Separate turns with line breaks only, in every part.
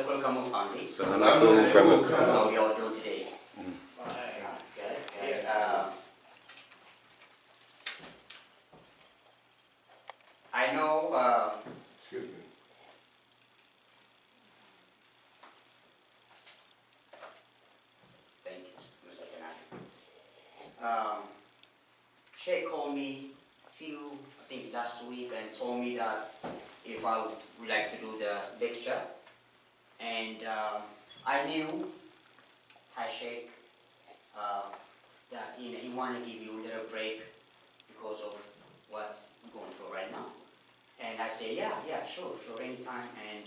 Kulkamu family.
How
are you all doing today? Good. I know.
Excuse me.
Thank you, Mr. Kanani. Sheikh called me I think last week, and told me that if I would like to do the lecture, and I knew, hi Sheikh, that he wanted to give you a little break because of what's going through right now. And I said, yeah, sure, anytime. And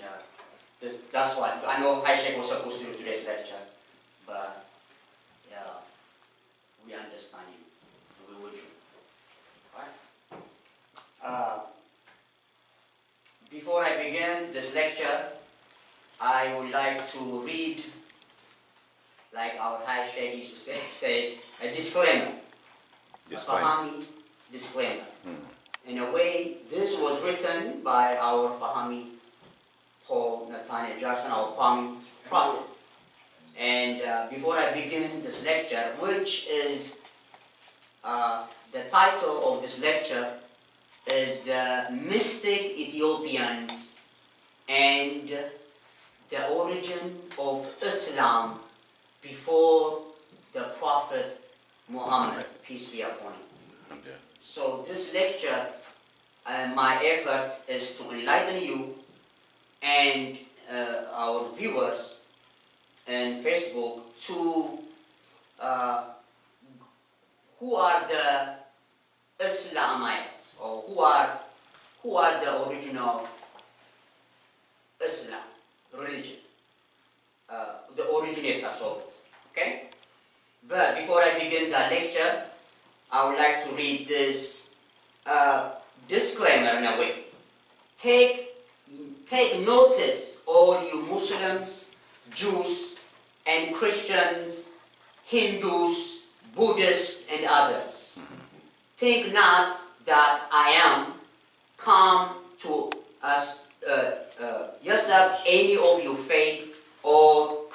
that's why I know Hi Sheikh was supposed to do today's lecture, but we understand you. We would you. Right? Before I begin this lecture, I would like to read, like our Hi Sheikh used to say a disclaimer. A Fahami disclaimer. In a way, this was written by our Fahami Paul Nathaniel Jackson, our Fahami prophet. And before I begin this lecture, which is the title of this lecture is The Mystic Ethiopians and the Origin of Islam before the Prophet Muhammad, peace be upon him.
Okay.
So this lecture, my effort is to enlighten you and our viewers on Facebook to who are the Islamites, or who are the original Islam religion, the originators of it. Okay. But before I begin the lecture, I would like to read this disclaimer in a way. Take notice, all you Muslims, Jews, and Christians, Hindus, Buddhists, and others. Think not that I am come to usurp any of your faith or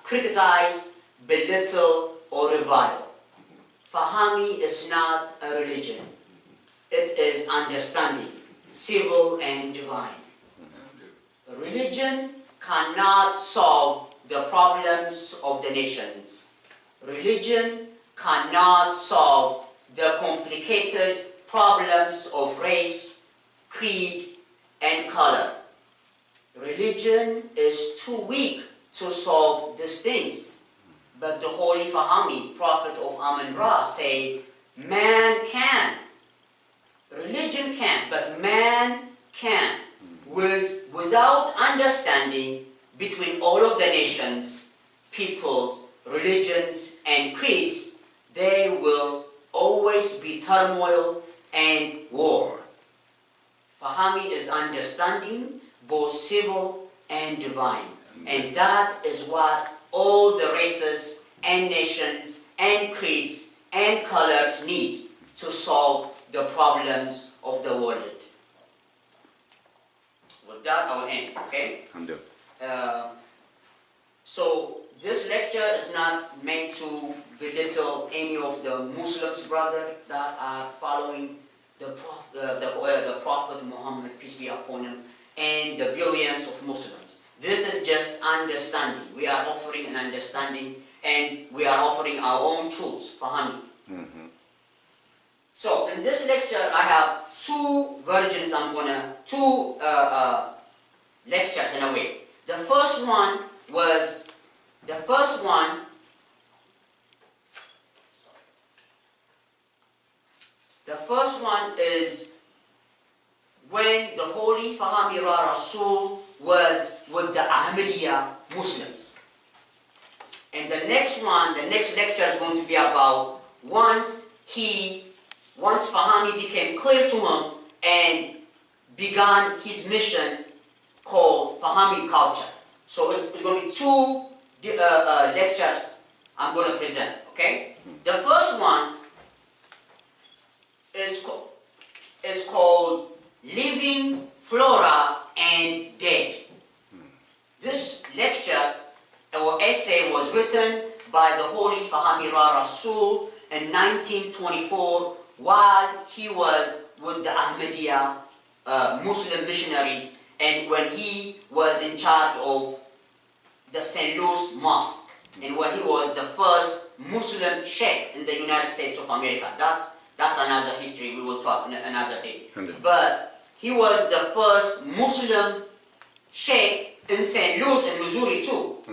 criticize, belittle, or revile. Fahami is not a religion. It is understanding, civil and divine. Religion cannot solve the problems of the nations. Religion cannot solve the complicated problems of race, creed, and color. Religion is too weak to solve these things. But the Holy Fahami, prophet of Amun-Ra, say, man can. Religion can, but man can. Without understanding between all of the nations, peoples, religions, and creeds, there will always be turmoil and war. Fahami is understanding, both civil and divine. And that is what all the races and nations and creeds and colors need to solve the problems of the world. With that, I will end, okay? So this lecture is not meant to belittle any of the Muslims, brother, that are following the Prophet Muhammad, peace be upon him, and the billions of Muslims. This is just understanding. We are offering an understanding, and we are offering our own truths, Fahami. So in this lecture, I have two versions. Two lectures in a way. The first one is when the Holy Fahami Ra Rasul was with the Ahmadiyya Muslims. And the next lecture is going to be about once Fahami became clear to him and began his mission called Fahami culture. So it's going to be two lectures I'm going to present, okay? The first one is called Living Flora and Dead. This by the Holy Fahamira Rasul in 1924 while he was with the Ahmadiyya Muslim missionaries, and when he was in charge of the St. Louis Mosque, and when he was the first Muslim sheikh in the United States of America. That's another history, we will talk another day. But he was the first Muslim sheikh in St. Louis in Missouri too.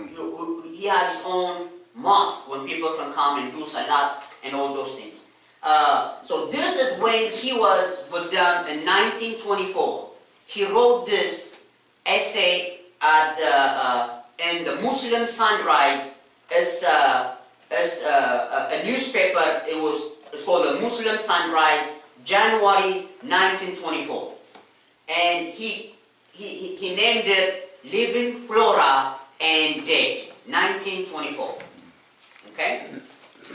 He has his own mosque when people can come and do salat and all those things. So this is when he was with them in 1924. He wrote this essay in the Muslim Sunrise. It's a newspaper. It's called the Muslim Sunrise, January 1924, and he named it Living Flora and Dead, 1924. Okay,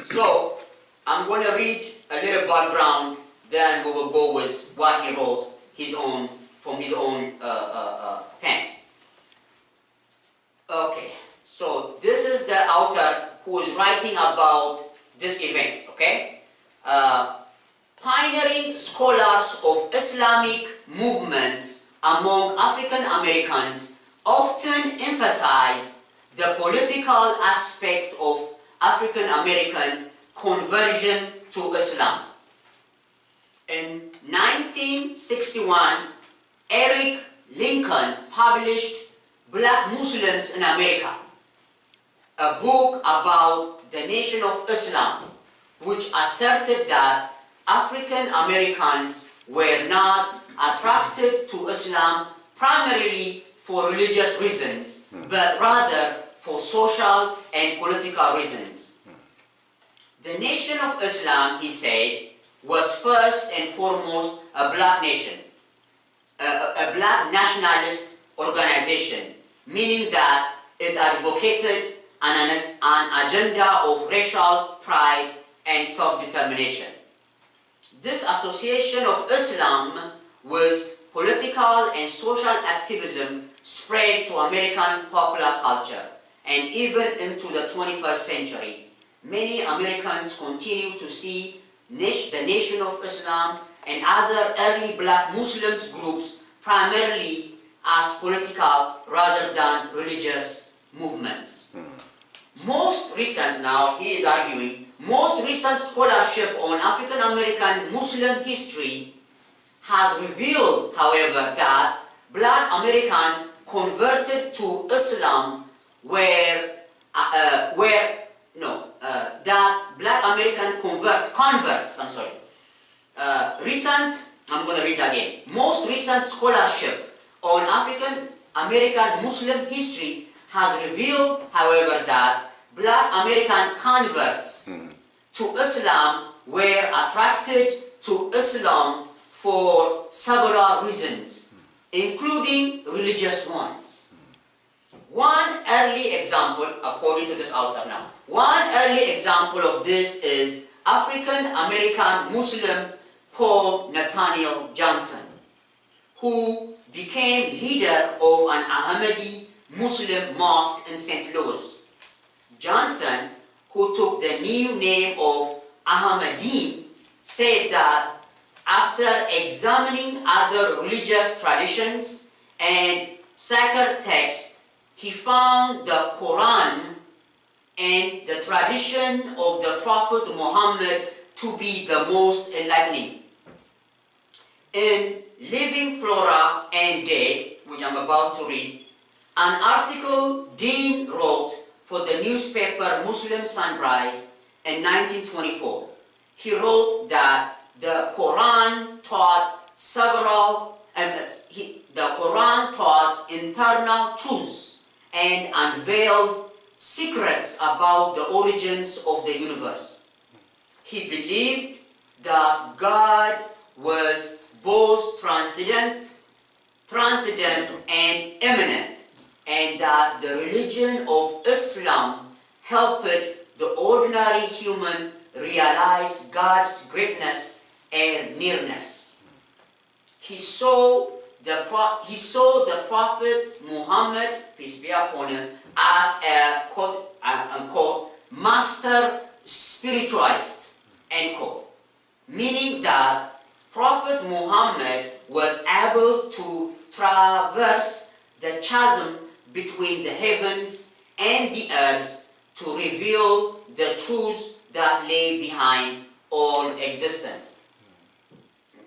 so I'm going to read a little background, then we will go with what he wrote from his own pen. Okay, so this is the author who is writing about this event. Okay, pioneering scholars of Islamic movements among African Americans often emphasize the political aspect of African American conversion to Islam. In 1961, Eric Lincoln published Black Muslims in America, a book about the nation of Islam, which asserted that African Americans were not attracted to Islam primarily for religious reasons, but rather for social and political reasons. The nation of Islam, he said, was first and foremost a black nation, a black nationalist organization, meaning that it advocated an agenda of racial pride and self-determination. This association of Islam with political and social activism spread to American popular culture, and even into the 21st century. Many Americans continue to see the Nation of Islam and other early black Muslims groups primarily as political rather than religious movements. Most recent, now he is arguing, most recent scholarship on African American Muslim history has revealed, however, that black American converted to Islam that black American converts, I'm going to read again. Most recent scholarship on African American Muslim history has revealed, however, that black American converts to Islam were attracted to Islam for several reasons, including religious ones. One early example, according to this author now, one early example of this is African American Muslim Paul Nathaniel Johnson, who became leader of an Ahmadi Muslim mosque in St. Louis. Johnson, who took the new name of Ahmadine, said that after examining other religious traditions and sacred texts, he found the Quran and the tradition of the Prophet Muhammad to be the most enlightening. In Living Flora and Dead, which I'm about to read, an article Dean wrote for the newspaper Muslim Sunrise in 1924. He wrote that the Quran taught internal truths and unveiled secrets about the origins of the universe. He believed that God was both transcendent and immanent, and that the religion of Islam helped the ordinary human realize God's greatness and nearness. He saw the Prophet Muhammad, peace be upon him, as a quote unquote master spiritualist, end quote. Meaning that Prophet Muhammad was able to traverse the chasm between the heavens and the earth to reveal the truths that lay behind all existence.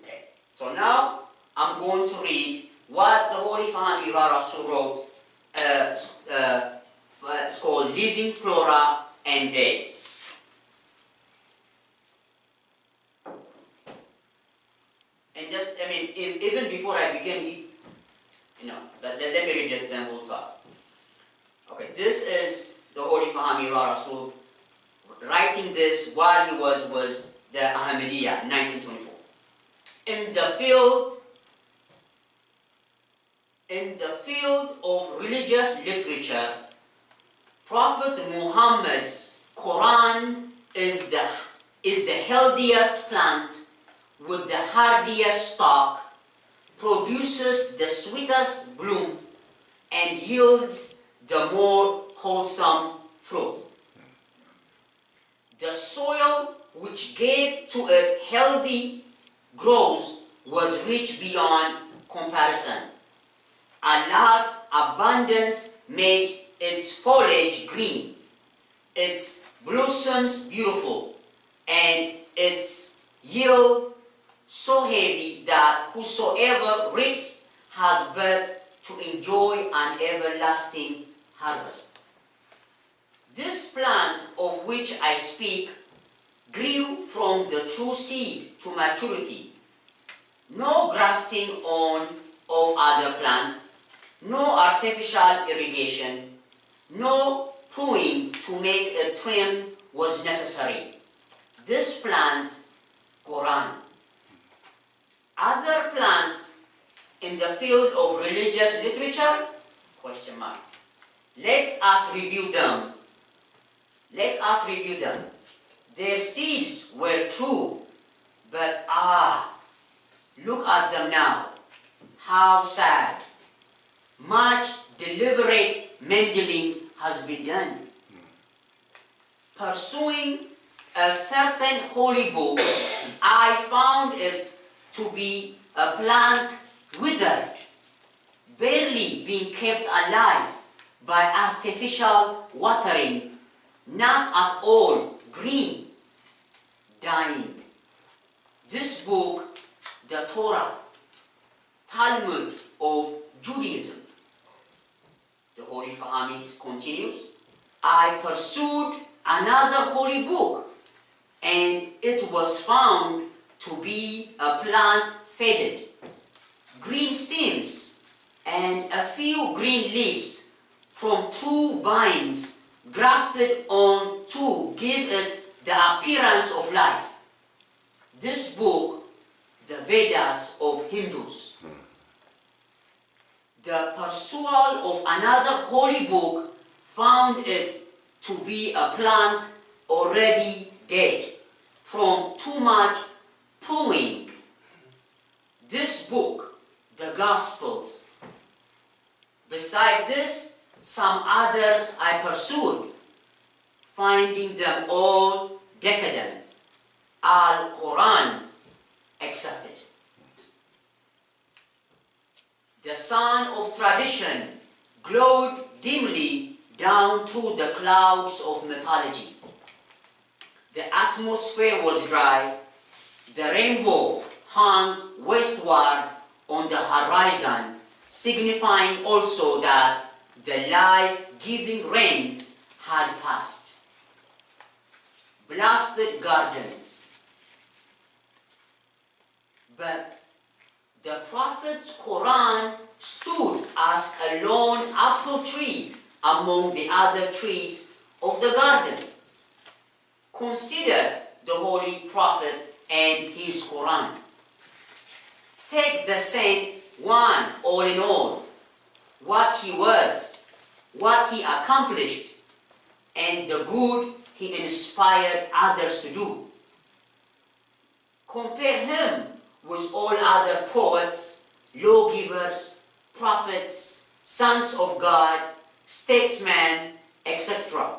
Okay, so now I'm going to read what the Holy Fahmi Rasul wrote. It's called Living Flora and Dead. And just, even before I begin, let me read it, then we'll talk. Okay, this is the Holy Fahmi Rasul writing this while he was the Ahmadiyya, 1924. In the field of religious literature, Prophet Muhammad's Quran is the healthiest plant with the hardiest stalk, produces the sweetest bloom, and yields the more wholesome fruit. The soil which gave to it healthy growth was rich beyond comparison. Allah's abundance made its foliage green, its blossoms beautiful, and its yield so heavy that whosoever reaps has but to enjoy an everlasting harvest. This plant of which I speak grew from the true seed to maturity. No grafting on of other plants, no artificial irrigation, no pruning to make it trim was necessary. This plant, Quran. Other plants in the field of religious literature? Question mark. Let us review them. Their seeds were true, but look at them now. How sad. Much deliberate mending has been done. Pursuing a certain holy book, I found it to be a plant withered, barely being kept alive by artificial watering, not at all green, dying. This book, the Torah, Talmud of Judaism, the Holy Fahmi continues, I pursued another holy book, and it was found to be a plant faded, green stems, and a few green leaves from two vines grafted on to give it the appearance of life. This book, the Vedas of Hindus. The pursual of another holy book found it to be a plant already dead from too much pruning. This book, the Gospels. Beside this, some others I pursued, finding them all decadent, Al-Quran accepted. The sun of tradition glowed dimly down through the clouds of mythology. The atmosphere was dry. The rainbow hung westward on the horizon, signifying also that the life-giving rains had passed. Blasted gardens. But the Prophet's Quran stood as a lone apple tree among the other trees of the garden. Consider the Holy Prophet and his Quran. Take the saint one all in all, what he was, what he accomplished, and the good he inspired others to do. Compare him with all other poets, lawgivers, prophets, sons of God, statesmen, etc.,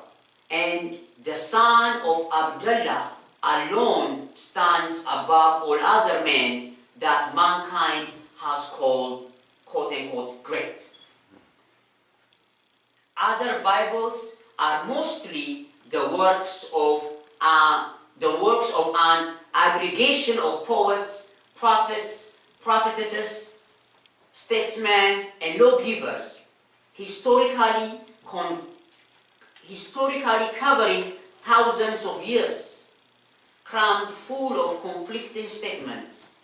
and the son of Abdullah alone stands above all other men that mankind has called, quote-unquote, great. Other Bibles are mostly the works of an aggregation of poets, prophets, prophetesses, statesmen, and lawgivers, historically covering thousands of years, crammed full of conflicting statements.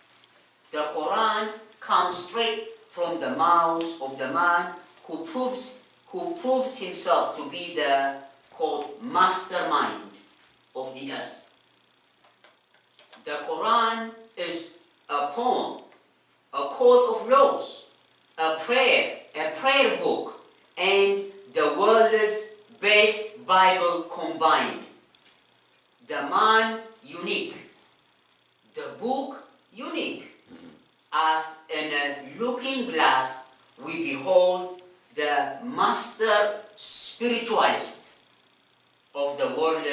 The Quran comes straight from the mouth of the man who proves himself to be the, quote, mastermind of the earth. The Quran is a poem, a code of laws, a prayer book, and the world's best Bible combined. The man unique, the book unique. As in a looking glass, we behold the master spiritualist of the world,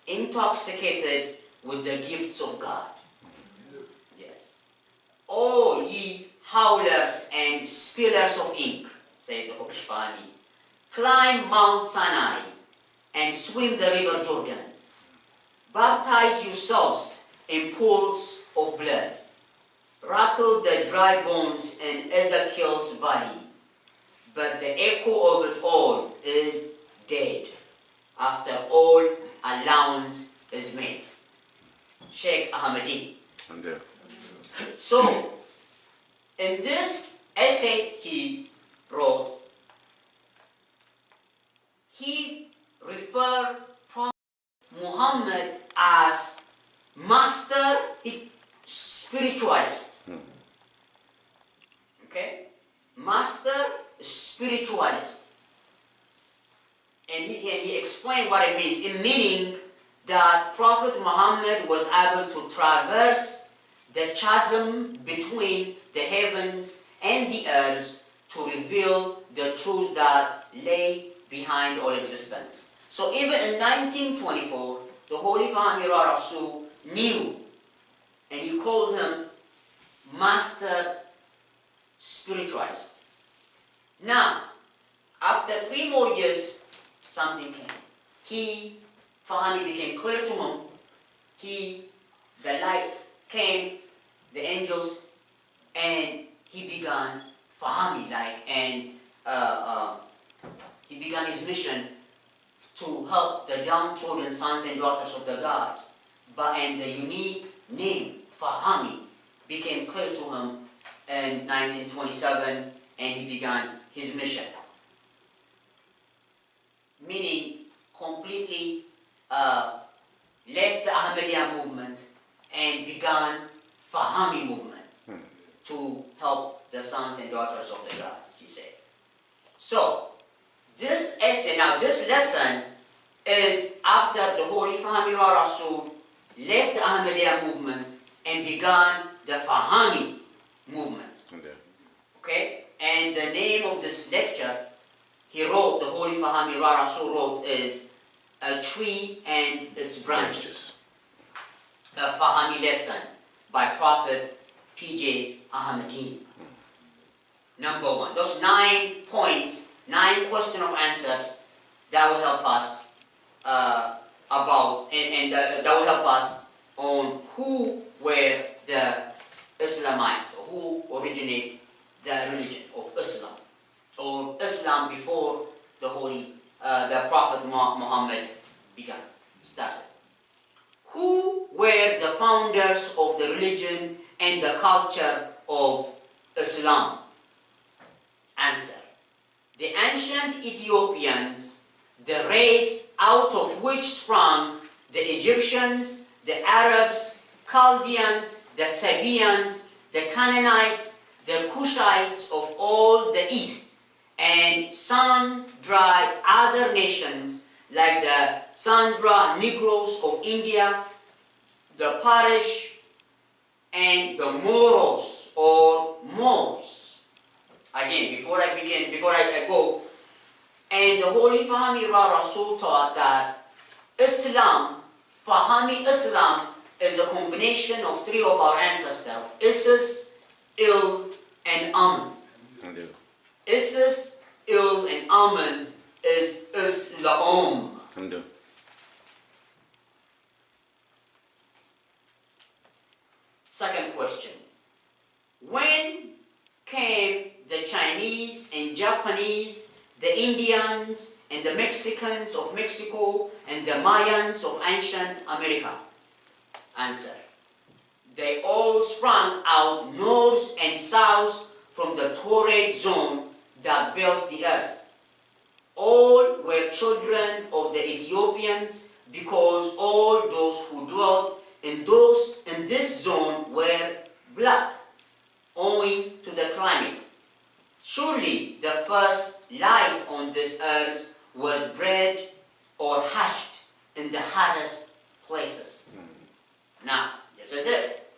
intoxicated with the gifts of God. Yes. O ye howlers and spillers of ink, says the Hokshvani, climb Mount Sinai and swim the river Jordan. Baptize yourselves in pools of blood. Rattle the dry bones in Ezekiel's valley. But the echo of it all is dead, after all allowance is made. Sheikh Ahmadi. So, in this essay he wrote, he referred Prophet Muhammad as master spiritualist. Okay? Master spiritualist. And he explained what it means. In meaning that Prophet Muhammad was able to traverse the chasm between the heavens and the earth to reveal the truth that lay behind all existence. So even in 1924, the Holy Fahmi Rasul knew, and he called him master spiritualist. Now, after 3 more years, something came. Fahmi became clear to him. The light came, the angels, and he began Fahmi, he began his mission to help the downtrodden sons and daughters of the gods. And the unique name, Fahmi, became clear to him in 1927, and he began his mission. Meaning, completely left the Ahmadiyya movement and began Fahmi movement to help the sons and daughters of the gods, he said. So, this essay, now this lesson is after the Holy Fahmi Rasul left the Ahmadiyya movement and began the Fahmi movement. Okay? And the name of this lecture, he wrote, the Holy Fahmi Rasul wrote, is A Tree and Its Branches. A Fahmi lesson by Prophet P.J. Ahmadin. Number 1. Those 9 points, 9 question of answers that will help us that will help us on who were the Islamites, or who originated the religion of Islam, or Islam before the Prophet Muhammad started. Who were the founders of the religion and the culture of Islam? Answer. The ancient Ethiopians, the race out of which sprang the Egyptians, the Arabs, Chaldeans, the Sabaeans, the Canaanites, the Cushites of all the East, and sundry other nations like the Sandra Negroes of India, the Parish, and the Moros or Moors. Again, before I go, and the Holy Fahmi Rasul taught that Islam, Fahami Islam, is a combination of three of our ancestors, Isis, Il, and Amun. Isis, Il, and Amun is Islaum. Second question. When came the Chinese and Japanese, the Indians and the Mexicans of Mexico, and the Mayans of ancient America? Answer. They all sprang out north and south from the torrid zone that belts the earth. All were children of the Ethiopians, because all those who dwelt in this zone were black, owing to the climate. Surely the first life on this earth was bred or hatched in the hottest places. Now, this is it.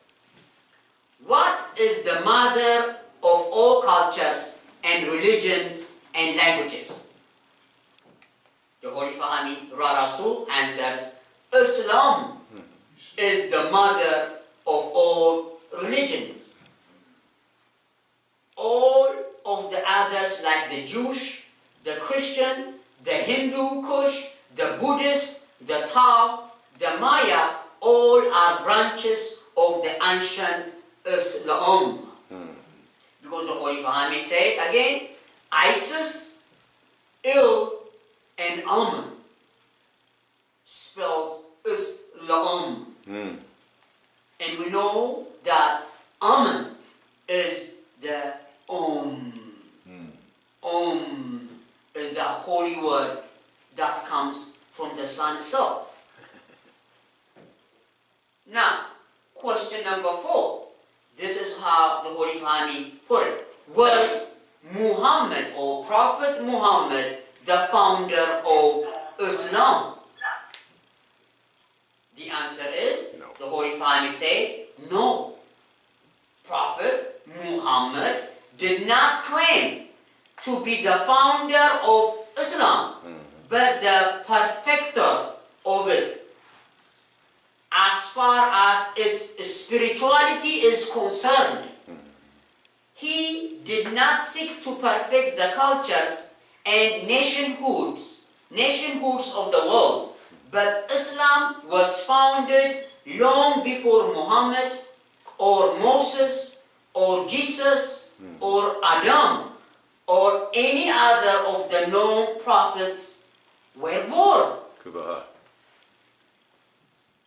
What is the mother of all cultures and religions and languages? The Holy Fahami Rasul answers, Islam is the mother of all religions. All of the others, like the Jewish, the Christian, the Hindu Kush, the Buddhist, the Tao, the Maya, all are branches of the ancient Islam. Because the Holy Fahami said again, Isis, Il, and Amun spells Islam. And we know that Amun is the is the holy word that comes from the sun itself. Now, question number 4. This is how the Holy Fahami put it. Was Muhammad, or Prophet Muhammad, the founder of Islam? The answer is, no. The Holy Fahami said, no. Prophet Muhammad did not claim to be the founder of Islam, but the perfecter of it. As far as its spirituality is concerned, he did not seek to perfect the cultures and nationhoods of the world, but Islam was founded long before Muhammad or Moses or Jesus or Adam or any other of the known prophets were born.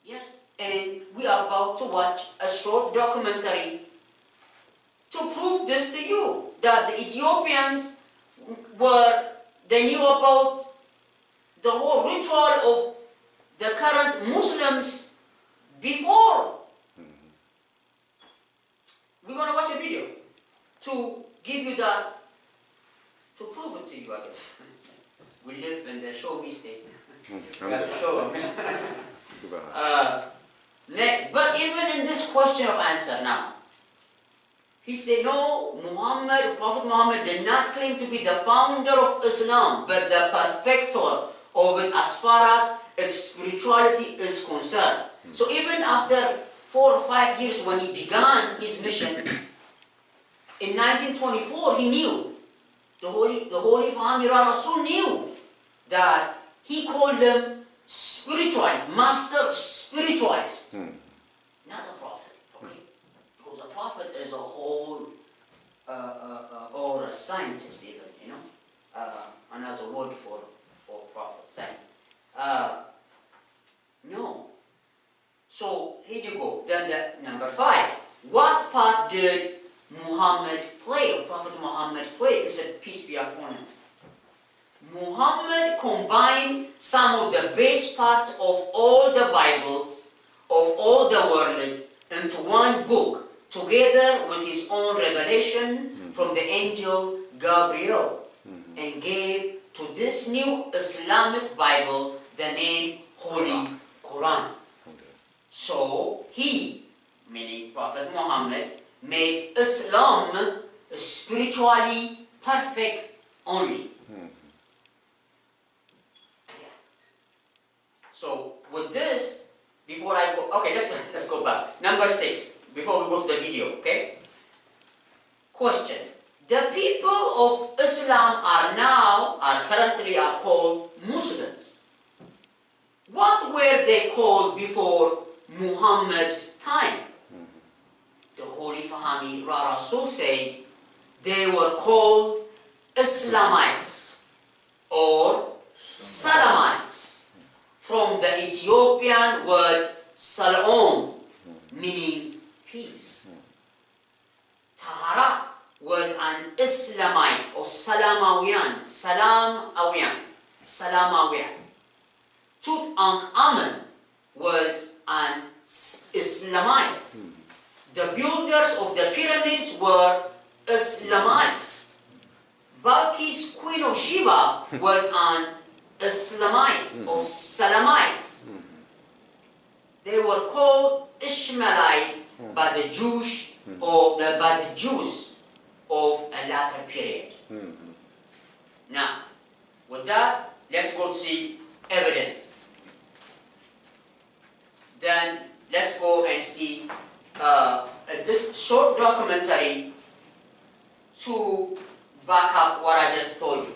Yes, and we are about to watch a short documentary to prove this to you, that the Ethiopians they knew about the whole ritual of the current Muslims before. We're going to watch a video to give you that, to prove it to you, I guess. We live in the show me state. We have to show them. Next, but even in this question of answer now, he said, no, Prophet Muhammad did not claim to be the founder of Islam, but the perfecter of it as far as its spirituality is concerned. So even after 4 or 5 years when he began his mission, in 1924 he knew, the Holy Fahami Rasul knew that he called them spiritualists, master spiritualists, not a prophet. Okay? Because a prophet is a whole, or a scientist even, you know, another word for prophet, scientist. No. So here you go. Then the number 5. What part did Muhammad play, or Prophet Muhammad play? He said, peace be upon him. Muhammad combined some of the best part of all the Bibles of all the world into one book, together with his own revelation from the angel Gabriel, and gave to this new Islamic Bible the name Holy Quran. So he, meaning Prophet Muhammad, made Islam spiritually perfect only. So with this, before I go, okay, let's go back. Number 6, before we go to the video, okay? Question. The people of Islam are currently called Muslims. What were they called before Muhammad's time? The Holy Fahmi Rasul says they were called Islamites or Salamites, from the Ethiopian word Salam, meaning peace. Taharak was an Islamite or Salamawiyan. Tutankhamun was an Islamite. The builders of the pyramids were Islamites. Balkis, Queen of Sheba, was an Islamite or Salamite. They were called Ishmaelite by the Jews by the Jews of a later period. Now, with that, let's go see evidence. Then let's go and see this short documentary to back up what I just told you.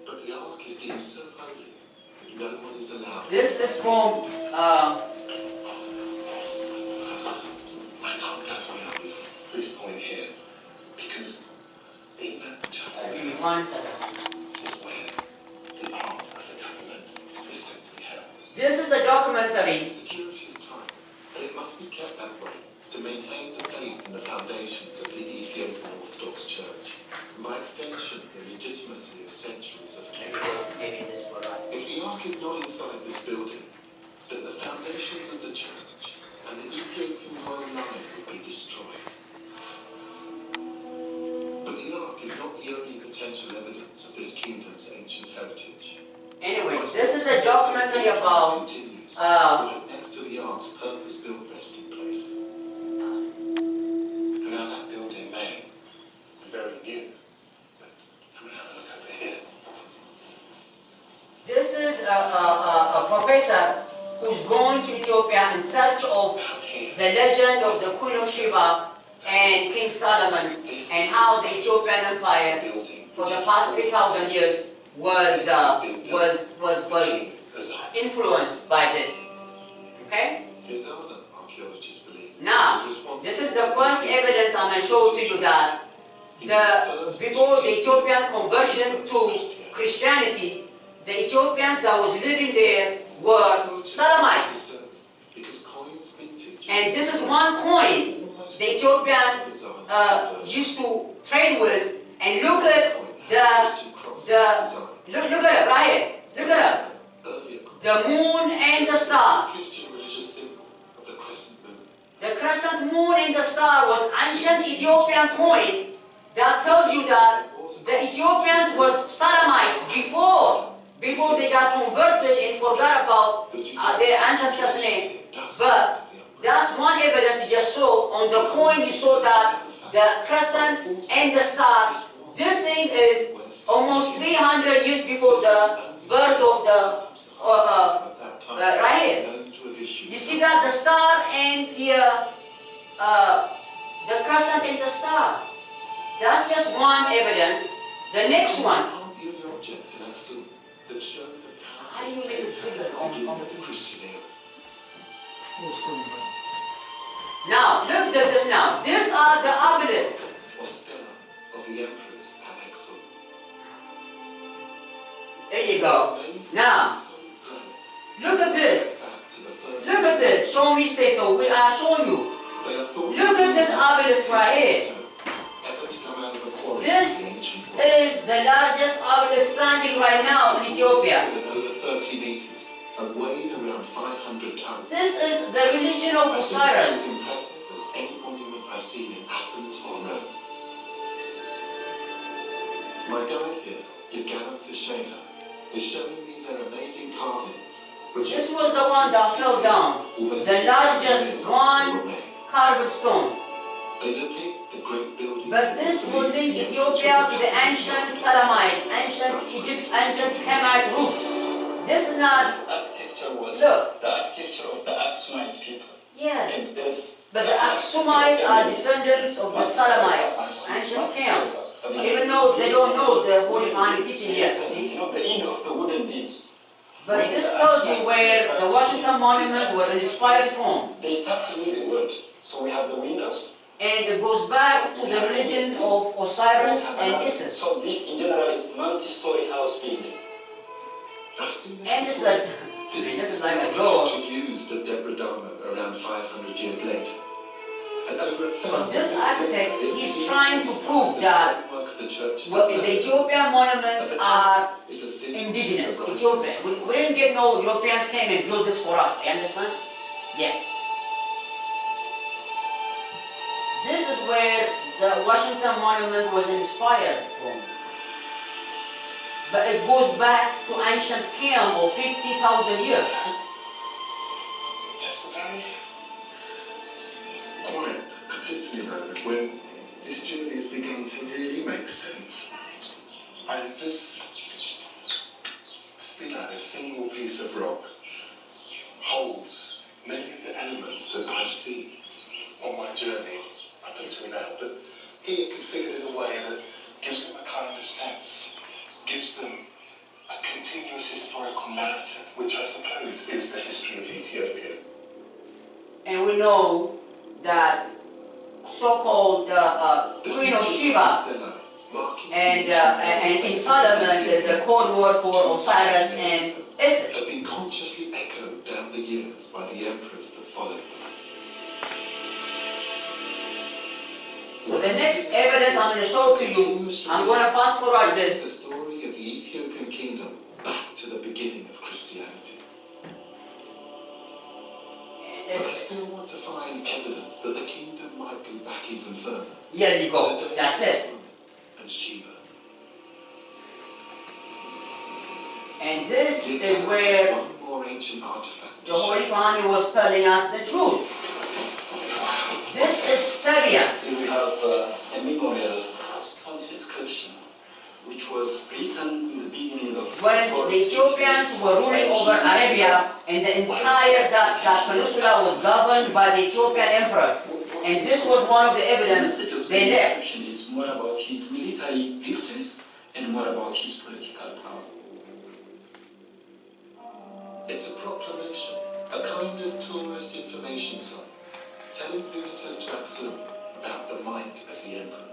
But the ark is deemed so holy that no one is allowed.
This is from
I can't go beyond this point here because in that chapter
give me 1 second.
is where the ark of the covenant is said to be held.
This is a documentary.
Security is tight, and it must be kept that way to maintain the faith and the foundations of the Ethiopian Orthodox Church, and by extension the legitimacy of centuries of faith.
Maybe this will right.
If the ark is not inside this building, then the foundations of the church and the Ethiopian royal line would be destroyed. But the ark is not the only potential evidence of this kingdom's ancient heritage.
Anyway, this is a documentary about
continues right next to the ark's purpose-built resting place. Now that building may be very new, but come and have a look over here.
this is a professor who's going to Ethiopia in search of the legend of the Queen of Sheba and King Solomon, and how the Ethiopian Empire for the past 3,000 years was influenced by this. Okay?
Archaeologists believe.
Now, this is the first evidence I'm going to show to you that before the Ethiopian conversion to Christianity, the Ethiopians that was living there were Salamites. And this is one coin the Ethiopian used to trade with. And look at look at it right here. Look at it. The moon and the star. The crescent moon and the star was ancient Ethiopian coin that tells you that the Ethiopians was Salamites before they got converted and forgot about their ancestors' name. But that's one evidence you just saw. On the coin you saw that the crescent and the star, this thing is almost 300 years before the birth of the, right here. You see that? The star and the crescent and the star. That's just one evidence. The next one. How do you make it bigger on the TV? Now, look at this now. These are the obelisks. There you go. Now, look at this. Look at this. Show me state. So we are showing you. Look at this obelisk right here. This is the largest obelisk standing right now in Ethiopia.
And weighed around 500 tons.
This is the religion of Osiris.
As impressive as any monument I've seen in Athens or Rome. My guide here is showing me their amazing carvings.
This was the one that fell down, the largest one carved stone.
They depict the great buildings.
But this would link Ethiopia to the ancient Salamite, ancient Egypt, ancient Hamite roots. This is not.
This architecture was
Look.
the architecture of the Aksumite people.
Yes.
And this,
But the Aksumite are descendants of the Salamites, ancient Ham. Even though they don't know the Holy Family teaching yet, you see.
You know, the end of the wooden beams.
But this tells you where the Washington Monument was inspired from.
They started with wood, so we have the windows.
And it goes back to the religion of Osiris and Isis.
So this in general is multi-story house building.
And this is like a door.
Used at Debradama around 500 years later. And over
So this architect is trying to prove that the Ethiopian monuments are indigenous, Ethiopian. We didn't get no Europeans came and built this for us, you understand? Yes. This is where the Washington Monument was inspired from. But it goes back to ancient Ham of 50,000 years.
Just a very quiet epiphany moment when this journey has begun to really make sense. And this still a single piece of rock holds many of the elements that I've seen on my journey up until now, but here configured in a way that gives them a kind of sense, gives them a continuous historical narrative, which I suppose is the history of Ethiopia.
And we know that so-called Queen of Sheba and in Solomon is a code word for Osiris and Isis.
Have been consciously echoed down the years by the emperors that followed them.
So the next evidence I'm going to show to you, I'm going to fast forward this.
The story of the Ethiopian kingdom back to the beginning of Christianity. But I still want to find evidence that the kingdom might go back even further.
Here you go. That's it.
And Sheba.
And this is where
One more ancient artifact.
the Holy Family was telling us the truth. This is Serbia.
Here we have a memorial stone inscription, which was written in the beginning of
When the Ethiopians were ruling over Arabia, and the entire that peninsula was governed by the Ethiopian emperors. And this was one of the evidence they left.
inscription is more about his military victories and more about his political power.
It's a proclamation, a kind of tourist information site, telling visitors to Islaum about the might of the emperor.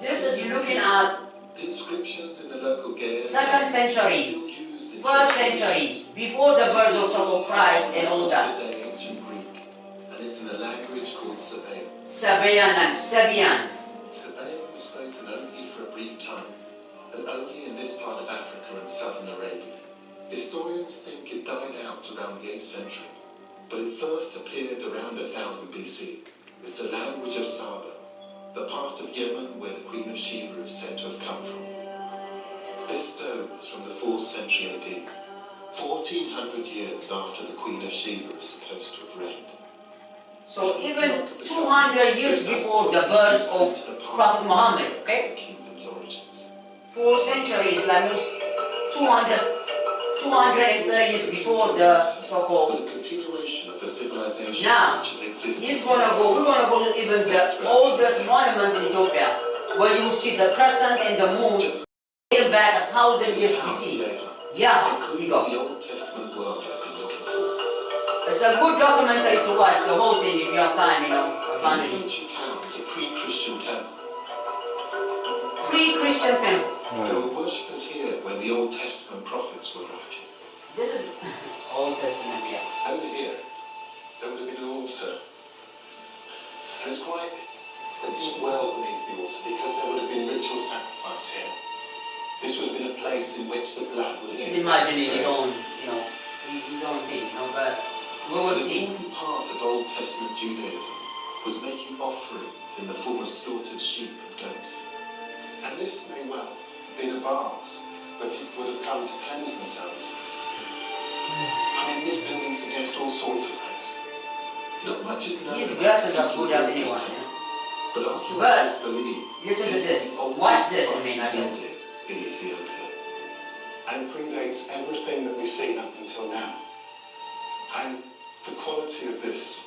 This is you're looking at
The inscriptions in the local Gaelic
2nd century,
still used in
1st century, before the birth of so-called Christ and all that.
today ancient Greek, and it's in a language called Sabaean.
Sabians.
Sabaean was spoken only for a brief time, and only in this part of Africa and southern Arabia. Historians think it died out around the 8th century, but it first appeared around 1000 BC. It's the language of Saba, the part of Yemen where the Queen of Sheba is said to have come from. This stone is from the 4th century AD, 1400 years after the Queen of Sheba is supposed to have reigned.
So even 200 years before the birth of Prophet Muhammad, okay?
The kingdom's origins.
4 centuries, like almost 230 years before the so-called.
It was a continuation of a civilization
Now,
which had existed.
we're gonna go to even the oldest monument in Ethiopia, where you see the crescent and the moon dating back 1,000 years BC. Yeah,
It could
here
be
you go.
the Old Testament world I've been looking for.
It's a good documentary to watch, the whole thing, if you have time, you know.
This ancient town is a pre-Christian temple.
Pre-Christian temple.
There were worshippers here when the Old Testament prophets were writing.
This is Old Testament, yeah.
Over here, there would have been an altar. And it's quite a deep well beneath the altar because there would have been ritual sacrifice here. This would have been a place in which the blood would have
He's
been
imagining his own, you know, his own thing, you know, but we will
An
see.
important part of Old Testament Judaism was making offerings in the form of slaughtered sheep and goats. And this may well been a baths where people would have come to cleanse themselves. I mean, this building suggests all sorts of things. Not much is known
His
about
guess is as
ancient
good as
Greek
anyone.
history, but archaeologists believe
Listen to
this
this.
is the oldest
Watch this, I
body
mean, I guess.
building in Ethiopia. And it predates everything that we've seen up until now. And the quality of this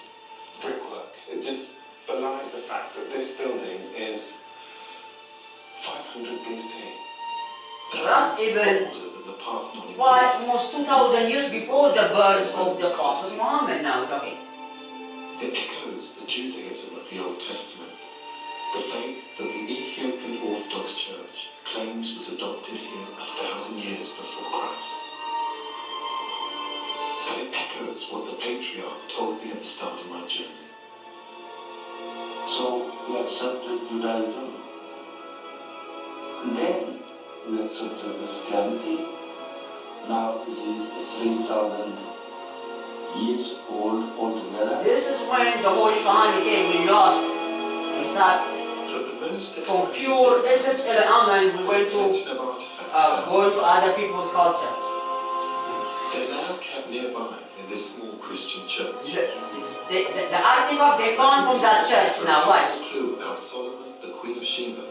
brickwork, it just belies the fact that this building is 500 BC.
That's even
older than the Parthenon in
why
Greece.
almost 2,000 years before the birth of the Prophet Muhammad now talking.
It echoes the Judaism of the Old Testament, the faith that the Ethiopian Orthodox Church claims was adopted here 1,000 years before Christ. And it echoes what the patriarch told me at the start of my journey.
So we accepted Judaism. Then we accepted Christianity. Now it is 3,000 years old altogether.
This is when the Holy Quran is saying we lost. We start
But the most
from pure essence and we went to
collection of artifacts
going to other people's culture.
they're now kept nearby in this small Christian church.
The artifact they found from that church now
A
what?
clue about Solomon, the Queen of Sheba,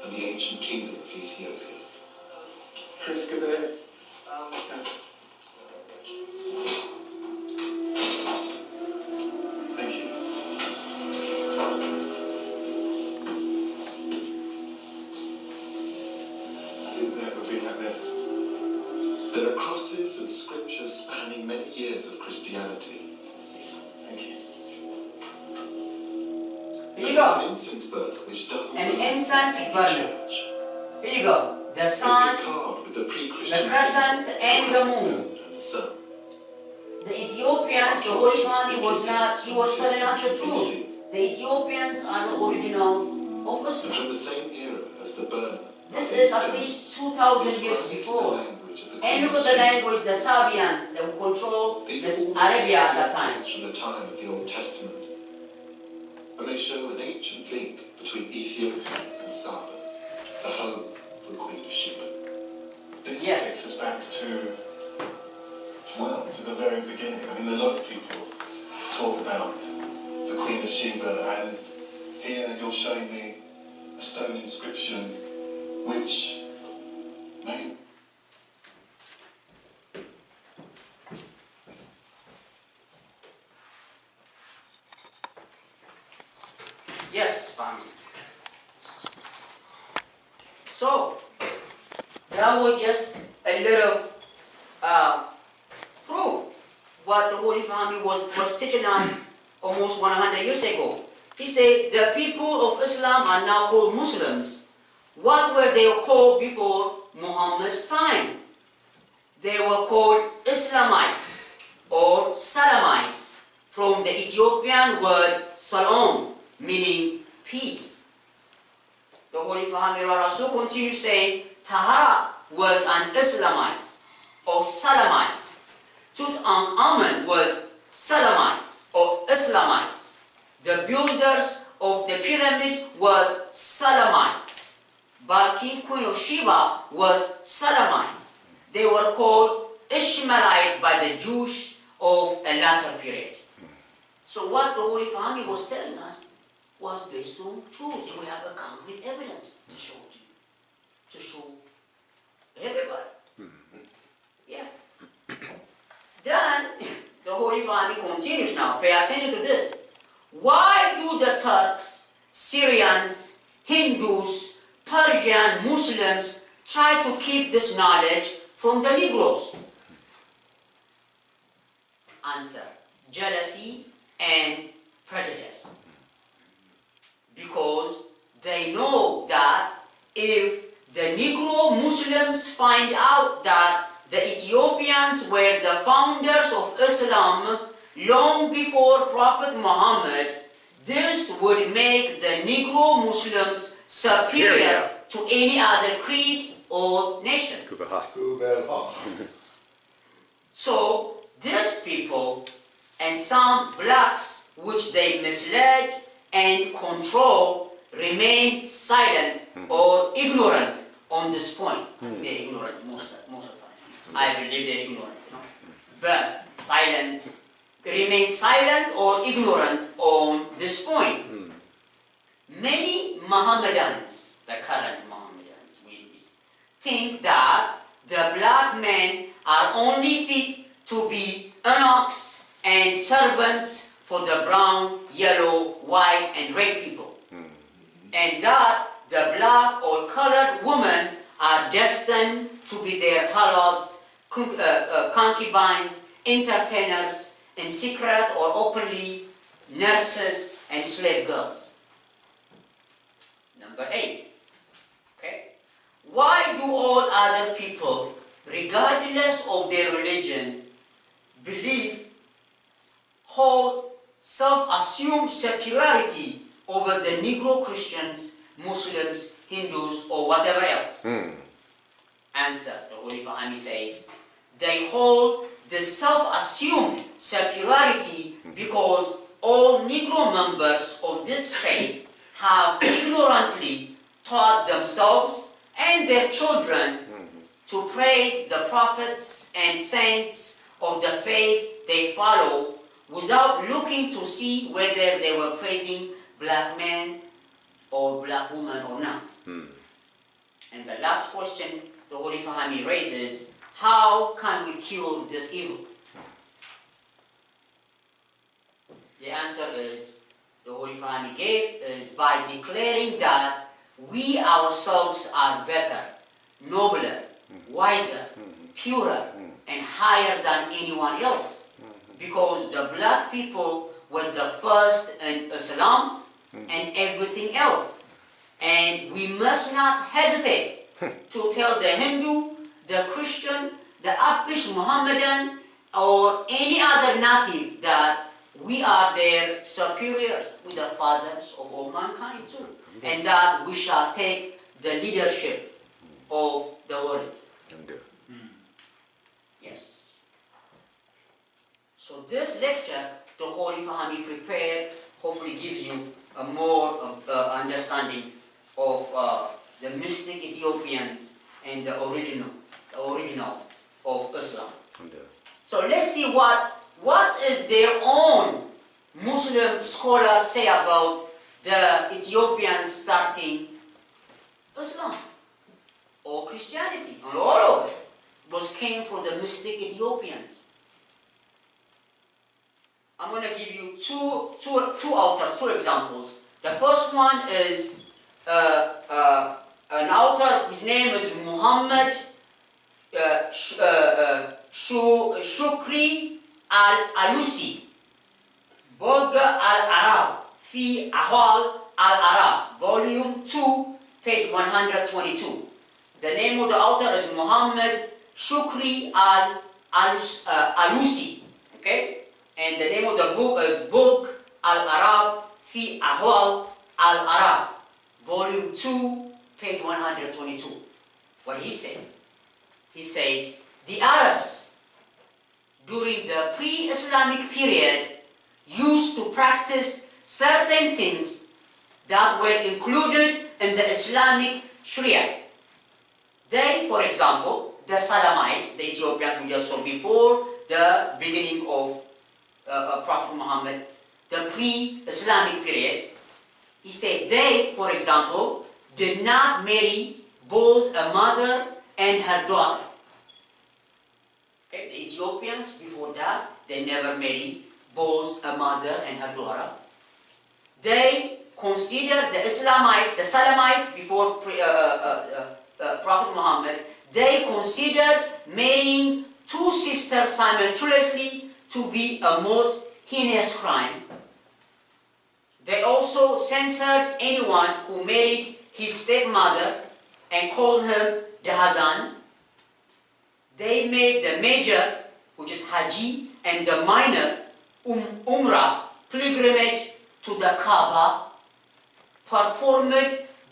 and the ancient kingdom of Ethiopia. Chris, good day. Thank you. I didn't know it would be like this. There are crosses and scriptures spanning many years of Christianity. Thank you.
Here you go.
An incense burner which doesn't
An
belong to
incense
any
burner.
church.
Here you go. The
It's been
sun,
carved with the pre-Christian
the crescent,
symbol,
and the moon.
and the sun.
The Ethiopians, the Holy Quran was not, he was telling us the truth. The Ethiopians are the originals of
And
Islam.
from the same era as the burner.
This is at least 2,000 years before. And look at the language, the Sabians, they would control this Arabia at that time.
From the time of the Old Testament. And they show an ancient link between Ethiopia and Saba, the home of the Queen of Sheba. This
Yes.
takes us back to, well, to the very beginning. I mean, a lot of people talk about the Queen of Sheba, and here you're showing me a stone inscription which may...
Yes, family. So, that was just a little proof what the Holy Family was teaching us almost 100 years ago. He said, the people of Islam are now called Muslims. What were they called before Muhammad's time? They were called Islamites or Salamites, from the Ethiopian word Salam, meaning peace. The Holy Family Rasul continues saying, Taharak was an Islamite or Salamite. Tutankhamun was Salamites or Islamites. The builders of the pyramid was Salamites. Balkis, Queen of Sheba, was Salamites. They were called Ishmaelite by the Jews of a later period. So what the Holy Family was telling us was based on truth. We have a concrete evidence to show to you, to show everybody. Yeah. Then the Holy Family continues now. Pay attention to this. Why do the Turks, Syrians, Hindus, Persian, Muslims try to keep this knowledge from the Negroes? Answer: jealousy and prejudice. Because they know that if the Negro Muslims find out that the Ethiopians were the founders of Islam long before Prophet Muhammad, this would make the Negro Muslims superior to any other creed or nation. So these people and some blacks which they misled and control remain silent or ignorant on this point. I think they're ignorant most of the time. I believe they're ignorant, but silent, remain silent or ignorant on this point. Many Mohammedans, the current Mohammedans, we think that the black men are only fit to be eunuchs and servants for the brown, yellow, white, and red people, and that the black or colored women are destined to be their harlots, concubines, entertainers, in secret or openly, nurses and slave girls. Number 8. Okay? Why do all other people, regardless of their religion, believe, hold self-assumed superiority over the Negro Christians, Muslims, Hindus, or whatever else? Answer, the Holy Fahmi says, they hold the self-assumed superiority because all Negro members of this faith have ignorantly taught themselves and their children to praise the prophets and saints of the faith they follow without looking to see whether they were praising black men or black women or not. And the last question the Holy Fahmi raises, how can we cure this evil? The answer is, the Holy Fahmi gave, is by declaring that we ourselves are better, nobler, wiser, purer, and higher than anyone else. Because the black people were the first in Islam and everything else. And we must not hesitate to tell the Hindu, the Christian, the Apish Mohammedan, or any other native that we are their superiors, we the fathers of all mankind too, and that we shall take the leadership of the world. Yes. So this lecture, the Holy Fahmi prepared, hopefully gives you a more understanding of the mystic Ethiopians and the original of Islam. So let's see what is their own Muslim scholars say about the Ethiopians starting Islam or Christianity, and all of it was came from the mystic Ethiopians. I'm going to give you two authors, two examples. The first one is an author, his name is Muhammad Shukri al-Alusi, Bulg al-Arab, Fi Ahwal al-Arab, Volume 2, page 122. The name of the author is Muhammad Shukri al-Alusi, okay? And the name of the book is Bulg al-Arab, Fi Ahwal al-Arab, Volume 2, page 122. What he said? He says, the Arabs, during the pre-Islamic period, used to practice certain things that were included in the Islamic Sharia. They, for example, the Salamite, the Ethiopians we just saw before the beginning of Prophet Muhammad, the pre-Islamic period, he said they, for example, did not marry both a mother and her daughter. Okay, the Ethiopians before that, they never married both a mother and her daughter. They considered the Salamites before Prophet Muhammad, they considered marrying two sisters simultaneously to be a most heinous crime. They also censored anyone who married his stepmother and called him the Hazan. They made the major, which is Haji, and the minor, Umrah, pilgrimage to the Kaaba, performed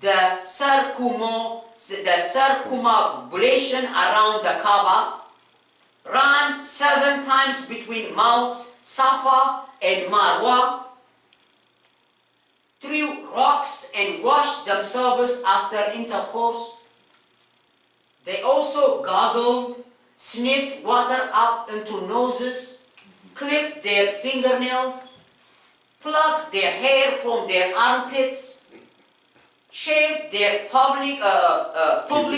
the circumambulation around the Kaaba, ran 7 times between Mounts Safa and Marwa, threw rocks and washed themselves after intercourse, They also gargled, sniffed water up into noses, clipped their fingernails, plucked their hair from their armpits, shaved their public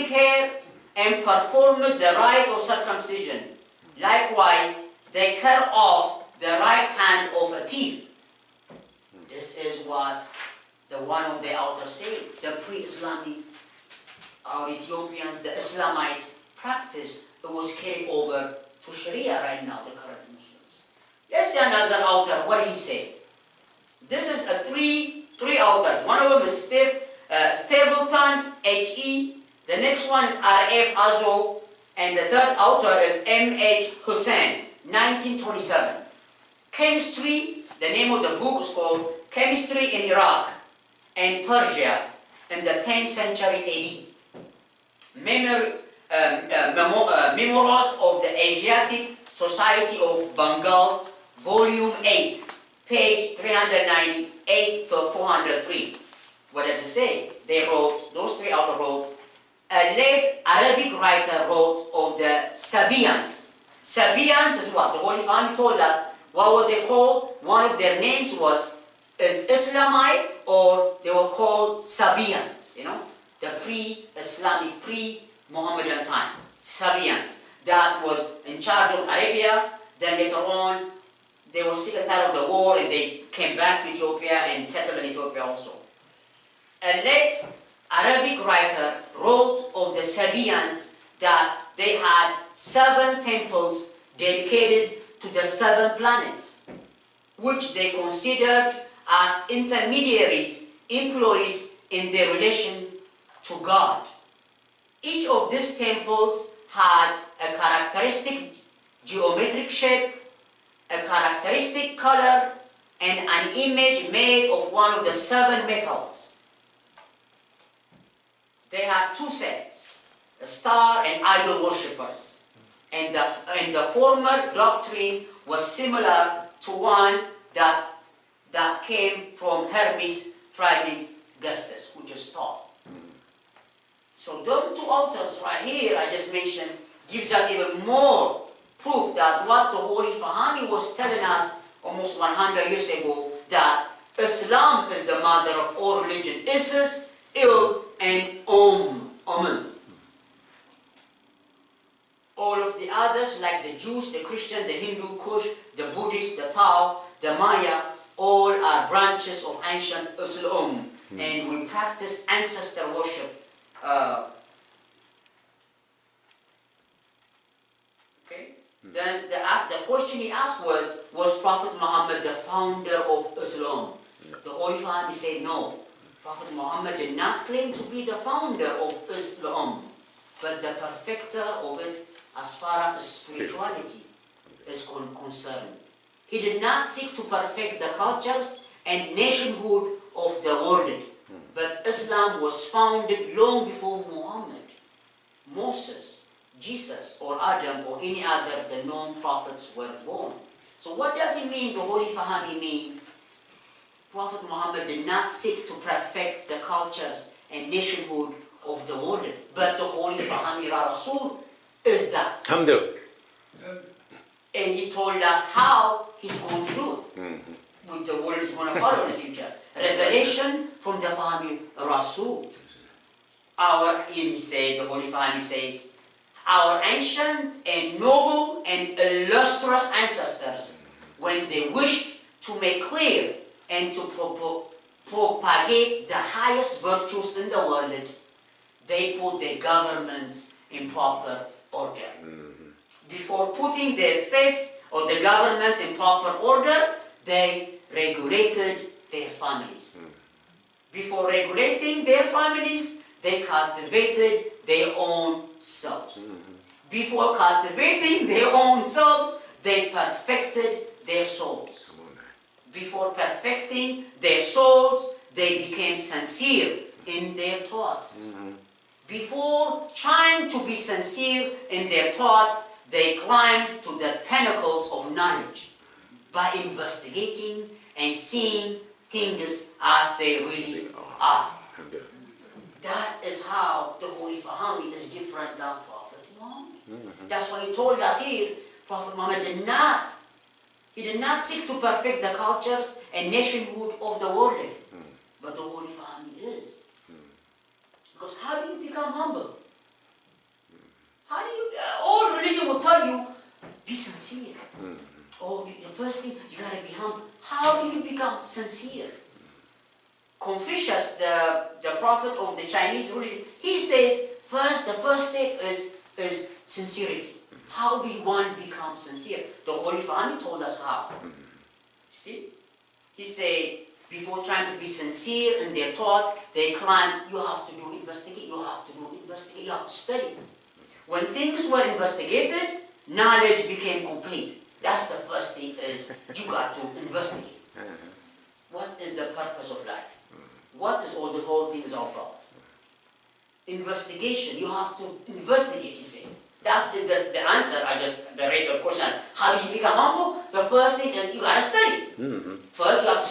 hair, and performed the rite of circumcision. Likewise, they cut off the right hand of a thief. This is what the one of the authors say. The pre-Islamic, our Ethiopians, the Islamites practice, it was carried over to Sharia right now, the current Muslims. Let's see another author, what he said. This is a three authors. One of them is Stapleton, H.E. The next one is R.F. Azo. And the third author is M.H. Hussain, 1927. Chemistry, the name of the book is called Chemistry in Iraq and Persia in the 10th century A.D. Memoirs of the Asiatic Society of Bengal, Volume 8, page 398 to 403. What does it say? They wrote, those three authors wrote, a late Arabic writer wrote of the Sabians. Sabians is what? The Holy Family told us what were they called? One of their names is Islamite, or they were called Sabians, the pre-Islamic, pre-Muhammadan time. Sabians. That was in charge of Arabia. Then later on, they were sick and tired of the war and they came back to Ethiopia and settled in Ethiopia also. A late Arabic writer wrote of the Sabians that they had 7 temples dedicated to the 7 planets, which they considered as intermediaries employed in their relation to God. Each of these temples had a characteristic geometric shape, a characteristic color, and an image made of one of the 7 metals. They had 2 sects, a star and idol worshippers. And the former doctrine was similar to one that came from Hermes Trismegistus, which is star. So those 2 authors right here I just mentioned gives us even more proof that what the Holy Fahami was telling us almost 100 years ago, that Islam is the mother of all religion. Isis, Il, and Amen. All of the others, like the Jews, the Christian, the Hindu, Kush, the Buddhist, the Tao, the Maya, all are branches of ancient Islam. And we practice ancestor worship. Then the question he asked was Prophet Muhammad the founder of Islam? The Holy Family said no. Prophet Muhammad did not claim to be the founder of Islam, but the perfecter of it as far as spirituality is concerned. He did not seek to perfect the cultures and nationhood of the world, but Islam was founded long before Muhammad, Moses, Jesus, or Adam, or any other the known prophets were born. So what does it mean, the Holy Fahami mean? Prophet Muhammad did not seek to perfect the cultures and nationhood of the world, but the Holy Fahami Rasul is that. And he told us how he's going to do it. What the world is going to follow in the future. Revelation from the Fahami Rasul. The Holy Fahami says, our ancient and noble and illustrious ancestors, when they wished to make clear and to propagate the highest virtues in the world, they put their governments in proper order. Before putting their states or the government in proper order, they regulated their families. Before regulating their families, they cultivated their own selves. Before cultivating their own selves, they perfected their souls. Before perfecting their souls, they became sincere in their thoughts. Before trying to be sincere in their thoughts, they climbed to the pinnacles of knowledge by investigating and seeing things as they really are. That is how the Holy Fahmi is different than Prophet Muhammad. That's why he told us here, Prophet Muhammad did not seek to perfect the cultures and nationhood of the world. But the Holy Fahmi is. Because how do you become humble? How do you, all religion will tell you, be sincere. Oh, the first thing, you gotta be humble. How do you become sincere? Confucius, the prophet of the Chinese religion, he says, the first step is sincerity. How do you one become sincere? The Holy Fahmi told us how. See? He said, before trying to be sincere in their thought, they claim you have to do investigate, you have to study. When things were investigated, knowledge became complete. That's the first thing is, you got to investigate. What is the purpose of life? What is all the whole thing is all about? Investigation, you have to investigate, he said. That is the answer. The regular question. How do you become humble? The first thing is you gotta study. First you have to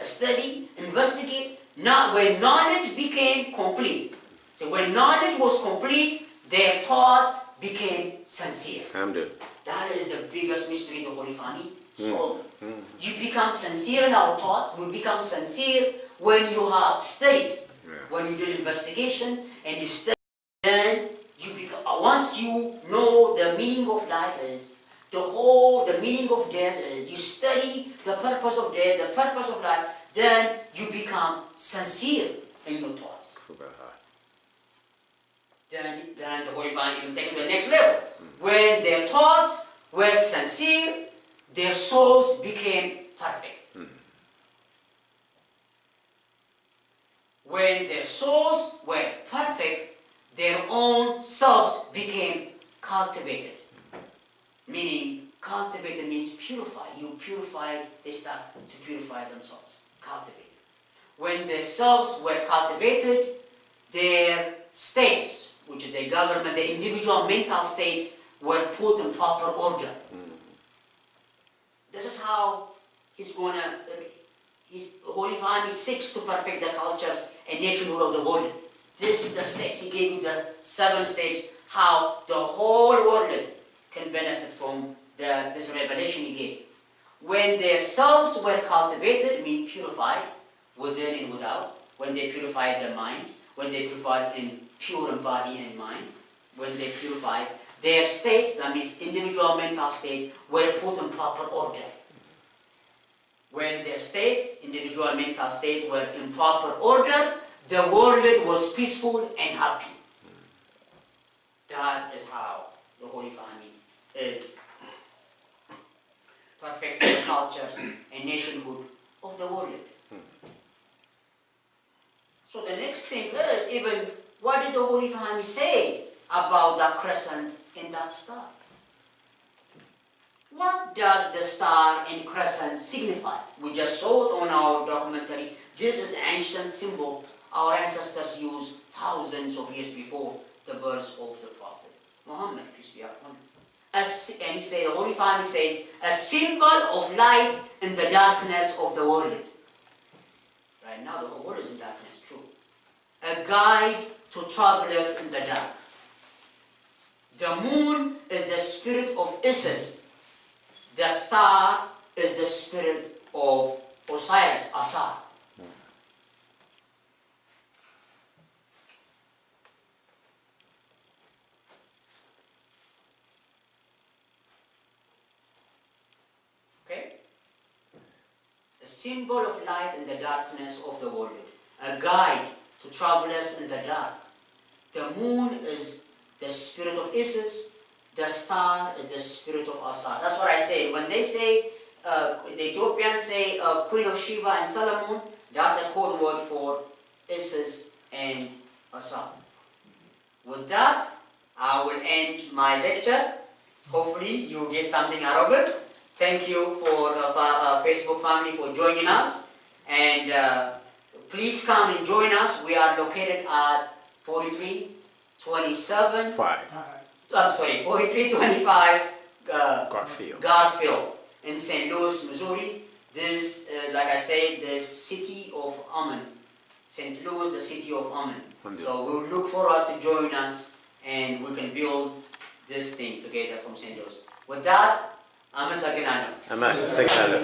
study, investigate. Now when knowledge became complete. So when knowledge was complete, their thoughts became sincere. That is the biggest mystery the Holy Fahmi solved. You become sincere in our thoughts. We become sincere when you have studied. When you did investigation and you study, then you become, once you know the meaning of life is, the meaning of death is, you study the purpose of death, the purpose of life, then you become sincere in your thoughts. Then the Holy Fahmi will take it to the next level. When their thoughts were sincere, their souls became perfect. When their souls were perfect, their own selves became cultivated. Meaning, cultivated means purified. You purify, they start to purify themselves. Cultivated. When their selves were cultivated, their states, which is the government, the individual mental states, were put in proper order. This is how Holy Fahmi seeks to perfect the cultures and nationhood of the world. This is the steps. He gave you the 7 steps how the whole world can benefit from this revelation he gave. When their selves were cultivated, mean purified, within and without, when they purified their mind, when they purified in pure in body and mind, when they purified, their states, that means individual mental state, were put in proper order. When their states, individual mental states, were in proper order, the world was peaceful and happy. That is how the Holy Fahmi is perfecting the cultures and nationhood of the world. So the next thing is, even what did the Holy Fahmi say about that crescent and that star? What does the star and crescent signify? We just saw it on our documentary. This is an ancient symbol our ancestors used thousands of years before the birth of the Prophet Muhammad, peace be upon him. And the Holy Fahmi says, a symbol of light in the darkness of the world. Right now the whole world is in darkness, true. A guide to travelers in the dark. The moon is the spirit of Isis. The star is the spirit of Osiris, Asar. Okay? A symbol of light in the darkness of the world. A guide to travelers in the dark. The moon is the spirit of Isis. The star is the spirit of Asar. That's what I say. When they say, the Ethiopians say Queen of Sheba and Solomon, that's a code word for Isis and Asar. With that, I will end my lecture. Hopefully you get something out of it. Thank you for Facebook family for joining us. And please come and join us. We are located at 4327 4325 Garfield in St. Louis, Missouri. This, like I said, the city of Ammon. St. Louis, the city of Amen.
Alhamdulillah.
So we look forward to join us and we can build this thing together from St. Louis. With that, I'm a second.
አመሰግናለሁ።